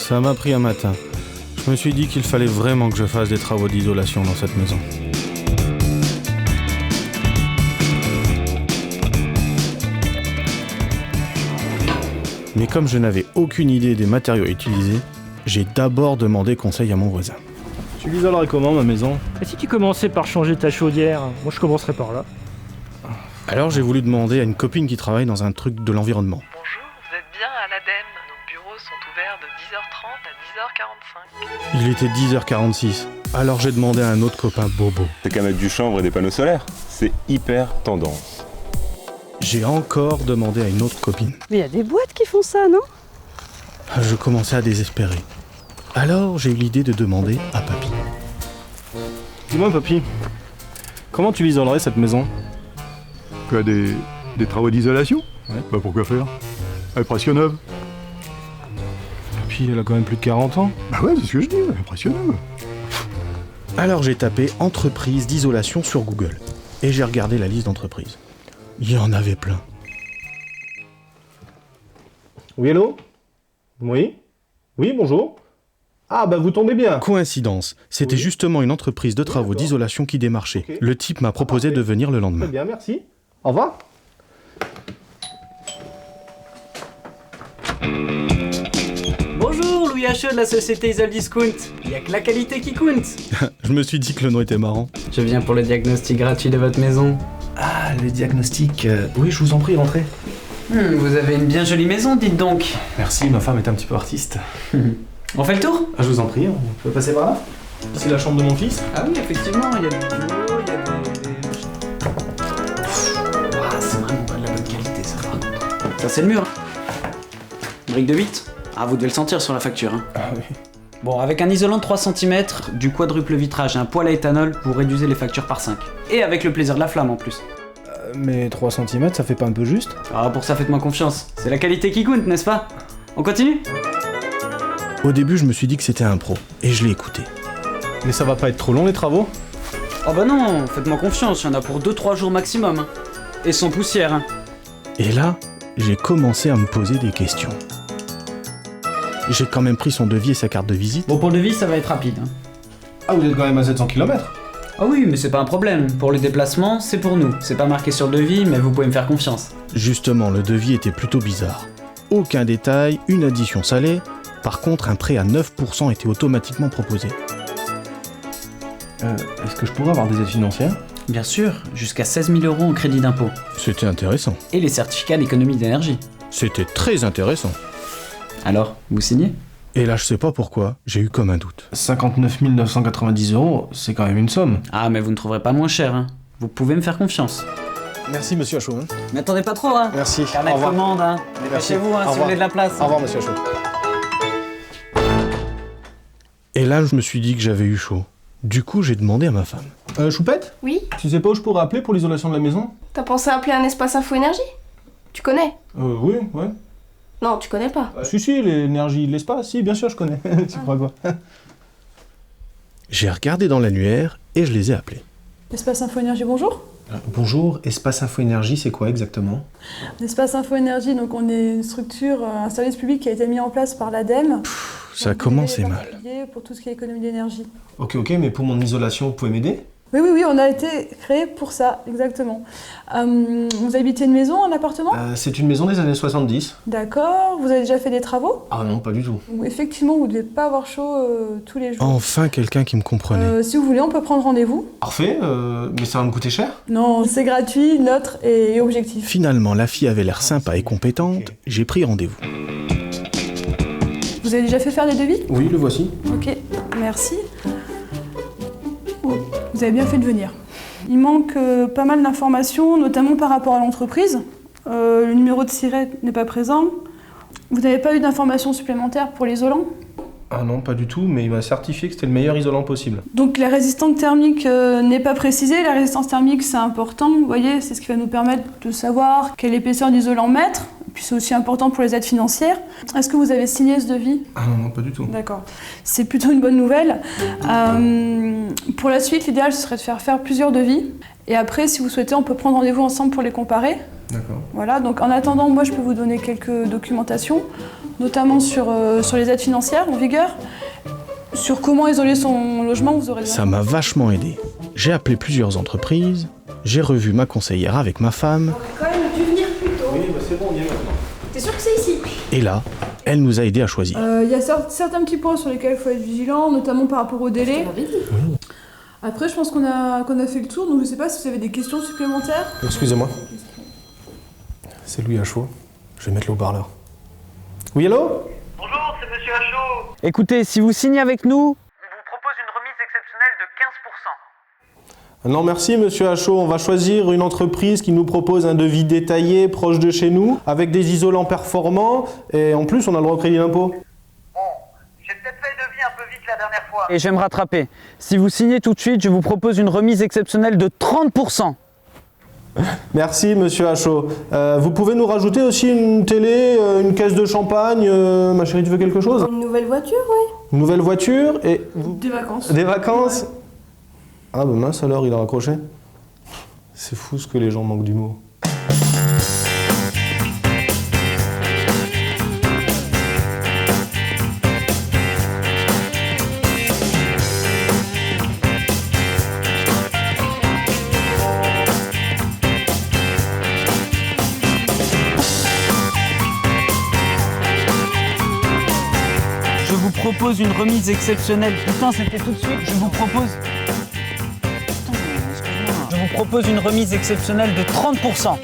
Ça m'a pris un matin. Je me suis dit qu'il fallait vraiment que je fasse des travaux d'isolation dans cette maison. Mais comme je n'avais aucune idée des matériaux utilisés, j'ai d'abord demandé conseil à mon voisin. Tu l'isolerais comment, ma maison? Et si tu commençais par changer ta chaudière? Moi je commencerais par là. Alors j'ai voulu demander à une copine qui travaille dans un truc de l'environnement. Bonjour, vous êtes bien à l'ADEME. Nos bureaux sont ouverts de 10h30 à 10h45. Il était 10h46. Alors j'ai demandé à un autre copain bobo. C'est qu'à mettre du chanvre et des panneaux solaires. C'est hyper tendance. J'ai encore demandé à une autre copine. Mais il y a des boîtes qui font ça, non? Je commençais à désespérer. Alors j'ai eu l'idée de demander à papy. Dis-moi, papy, comment tu l'isolerais, cette maison? Quoi, des travaux d'isolation? Ouais. Bah pourquoi faire? Elle est presque neuve. Papy, elle a quand même plus de 40 ans. Bah ouais, c'est ce que je dis, elle est presque neuve. Alors j'ai tapé entreprise d'isolation sur Google. Et j'ai regardé la liste d'entreprises. Il y en avait plein. Oui, allô? Oui? Oui, bonjour? Ah, bah vous tombez bien. Coïncidence, c'était Oui. justement une entreprise de travaux d'accord. d'isolation qui démarchait. Ok. Le type m'a proposé parfait. de venir le lendemain. Très bien, merci. Au revoir. Bonjour, Louis Hacheux de la société Isol Discount. Il n'y a que la qualité qui compte. Je me suis dit que le nom était marrant. Je viens pour le diagnostic gratuit de votre maison. Ah, le diagnostic. Oui, je vous en prie, rentrez. Vous avez une bien jolie maison, dites donc. Merci, ma femme est un petit peu artiste. On fait le tour? Ah, je vous en prie, on peut passer par là? C'est la chambre de mon fils. Ah oui, effectivement, il y a du bureau, il y a des... Ouah, c'est vraiment pas de la bonne qualité, ça, par contre. Ça, c'est le mur. Brique de 8. Ah, vous devez le sentir sur la facture, hein. Ah oui. Bon, avec un isolant de 3 cm, du quadruple vitrage et un poêle à éthanol, vous réduisez les factures par 5. Et avec le plaisir de la flamme, en plus. Mais 3 cm, ça fait pas un peu juste? Ah, pour ça, faites-moi confiance. C'est la qualité qui compte, n'est-ce pas? On continue? Au début, je me suis dit que c'était un pro. Et je l'ai écouté. Mais ça va pas être trop long, les travaux? Oh bah non, faites-moi confiance, il y en a pour 2-3 jours maximum. Et sans poussière, hein. Et là, j'ai commencé à me poser des questions. J'ai quand même pris son devis et sa carte de visite. Bon, pour le devis, ça va être rapide, hein. Ah, vous êtes quand même à 700 km? Ah oui, mais c'est pas un problème. Pour les déplacements, c'est pour nous. C'est pas marqué sur le devis, mais vous pouvez me faire confiance. Justement, le devis était plutôt bizarre. Aucun détail, une addition salée. Par contre, un prêt à 9% était automatiquement proposé. Est-ce que je pourrais avoir des aides financières? Bien sûr, jusqu'à 16 000 € en crédit d'impôt. C'était intéressant. Et les certificats d'économie d'énergie. C'était très intéressant. Alors, vous signez? Et là, je sais pas pourquoi, j'ai eu comme un doute. 59 990 €, c'est quand même une somme. Ah, mais vous ne trouverez pas moins cher, hein. Vous pouvez me faire confiance. Merci, monsieur Hacheux. N'attendez pas trop, hein. Merci. Carnet de commande, hein. Dépêchez-vous, hein, si vous voulez de la place. Au revoir, monsieur Hacheux. Et là, je me suis dit que j'avais eu chaud. Du coup, j'ai demandé à ma femme. Choupette? Oui? Tu sais pas où je pourrais appeler pour l'isolation de la maison? T'as pensé à appeler un espace info énergie? Tu connais? Oui, ouais. Non, tu connais pas. Si, l'énergie de l'espace, si, bien sûr, je connais. Tu crois quoi? J'ai regardé dans l'annuaire et je les ai appelés. Espace Info Énergie, bonjour. Bonjour, Espace Info Énergie, c'est quoi exactement? Espace Info Énergie, donc on est une structure, un service public qui a été mis en place par l'ADEME. Ça commençait mal. Pour tout ce qui est économie d'énergie. Ok, mais pour mon isolation, vous pouvez m'aider? Oui, on a été créé pour ça, exactement. Vous habitez une maison, un appartement? C'est une maison des années 70. D'accord. Vous avez déjà fait des travaux? Ah non, pas du tout. Effectivement, vous ne devez pas avoir chaud tous les jours. Enfin, quelqu'un qui me comprenait. Si vous voulez, on peut prendre rendez-vous. Parfait, mais ça va me coûter cher? Non, c'est gratuit, neutre et objectif. Finalement, la fille avait l'air sympa et compétente. J'ai pris rendez-vous. Vous avez déjà fait faire des devis? Oui, le voici. Ok, merci. Vous avez bien fait de venir. Il manque pas mal d'informations, notamment par rapport à l'entreprise. Le numéro de siret n'est pas présent. Vous n'avez pas eu d'informations supplémentaires pour l'isolant? Ah non, pas du tout, mais il m'a certifié que c'était le meilleur isolant possible. Donc la résistance thermique n'est pas précisée. La résistance thermique, c'est important. Vous voyez, c'est ce qui va nous permettre de savoir quelle épaisseur d'isolant mettre. Puis c'est aussi important pour les aides financières. Est-ce que vous avez signé ce devis? Ah non, pas du tout. D'accord. C'est plutôt une bonne nouvelle. Pour la suite, l'idéal, ce serait de faire plusieurs devis. Et après, si vous souhaitez, on peut prendre rendez-vous ensemble pour les comparer. D'accord. Voilà, donc en attendant, moi, je peux vous donner quelques documentations. notamment sur les aides financières en vigueur. Sur comment isoler son logement, vous aurez... Ça m'a vachement aidé. J'ai appelé plusieurs entreprises, j'ai revu ma conseillère avec ma femme. On aurait quand même dû venir plus tôt. Oui, bah c'est bon, on y est maintenant. T'es sûr que c'est ici? Et là, elle nous a aidés à choisir. Il y a certains petits points sur lesquels il faut être vigilant, notamment par rapport au délai. Après, je pense qu'on a fait le tour, donc je sais pas si vous avez des questions supplémentaires. Excusez-moi. C'est Louis Achot. Je vais mettre le haut-parleur. Oui, allô? Bonjour, c'est Monsieur Achot. Écoutez, si vous signez avec nous, On vous propose une remise exceptionnelle de 15%. Non, merci, monsieur Achot. On va choisir une entreprise qui nous propose un devis détaillé, proche de chez nous, avec des isolants performants, et en plus, on a le droit au crédit d'impôt. Bon, j'ai peut-être fait le devis un peu vite la dernière fois. et je vais me rattraper. Si vous signez tout de suite, je vous propose une remise exceptionnelle de 30%. Merci, monsieur Achot. Vous pouvez nous rajouter aussi une télé, une caisse de champagne. Ma chérie, tu veux quelque chose? Une nouvelle voiture, oui. Une nouvelle voiture et... Des vacances. Des vacances? Ouais. Ah bah mince alors, il a raccroché. C'est fou ce que les gens manquent d'humour. Je vous propose une remise exceptionnelle. Putain, c'était tout de suite. Je vous propose... Je vous propose une remise exceptionnelle de 30%.